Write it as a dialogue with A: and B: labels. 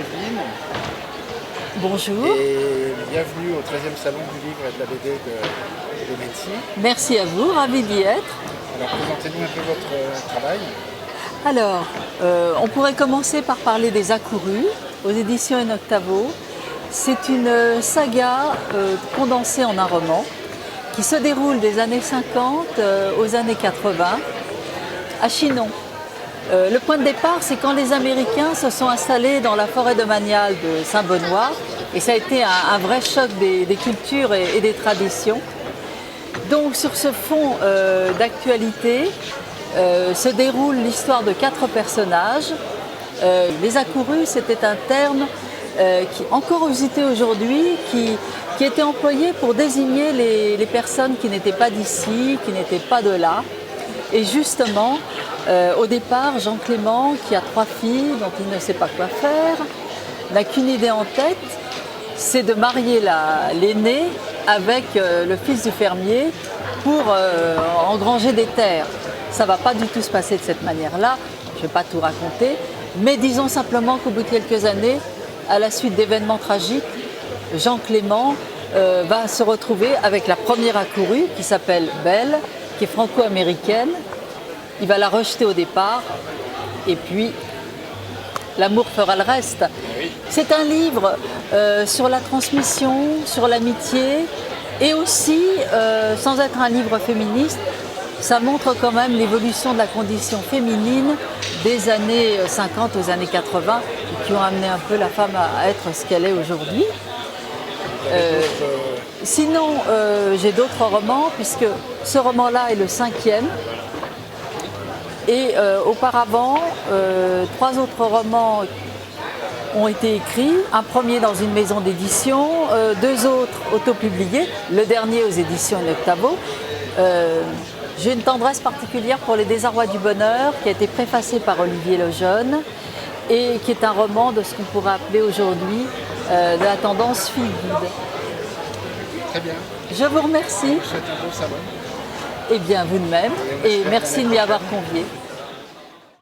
A: Evelyne.
B: Bonjour.
A: Et bienvenue au 13e salon du livre et de la BD de Nancy.
B: Merci à vous, ravi d'y être.
A: Alors présentez-nous un peu votre travail.
B: Alors, on pourrait commencer par parler des Accourus aux éditions In Octavo. C'est une saga condensée en un roman qui se déroule des années 50 aux années 80 à Chinon. Le point de départ, c'est quand les Américains se sont installés dans la forêt domaniale de Saint-Benoît, et ça a été un vrai choc des cultures et des traditions. Donc sur ce fond d'actualité se déroule l'histoire de 4 personnages. Les Accourus, c'était un terme qui, encore usité aujourd'hui, qui était employé pour désigner les personnes qui n'étaient pas d'ici, qui n'étaient pas de là. Et justement, au départ, Jean Clément, qui a 3 filles dont il ne sait pas quoi faire, n'a qu'une idée en tête, c'est de marier l'aînée avec le fils du fermier pour engranger des terres. Ça ne va pas du tout se passer de cette manière-là, je ne vais pas tout raconter, mais disons simplement qu'au bout de quelques années, à la suite d'événements tragiques, Jean Clément va se retrouver avec la première accourue qui s'appelle Belle, qui est franco-américaine. Il va la rejeter au départ et puis l'amour fera le reste. C'est un livre sur la transmission, sur l'amitié et aussi, sans être un livre féministe, ça montre quand même l'évolution de la condition féminine des années 50 aux années 80 qui ont amené un peu la femme à être ce qu'elle est aujourd'hui. Sinon, j'ai d'autres romans, puisque ce roman-là est le 5e. Et auparavant, 3 autres romans ont été écrits. Un premier dans une maison d'édition, 2 autres autopubliés, le dernier aux éditions In Octavo. J'ai une tendresse particulière pour Les Désarrois du bonheur, qui a été préfacé par Olivier Lejeune et qui est un roman de ce qu'on pourrait appeler aujourd'hui de la tendance feel good.
A: Très bien.
B: Je vous remercie.
A: Je vous souhaite un bon salon.
B: Eh bien, vous de même. Et merci de m'y avoir convié.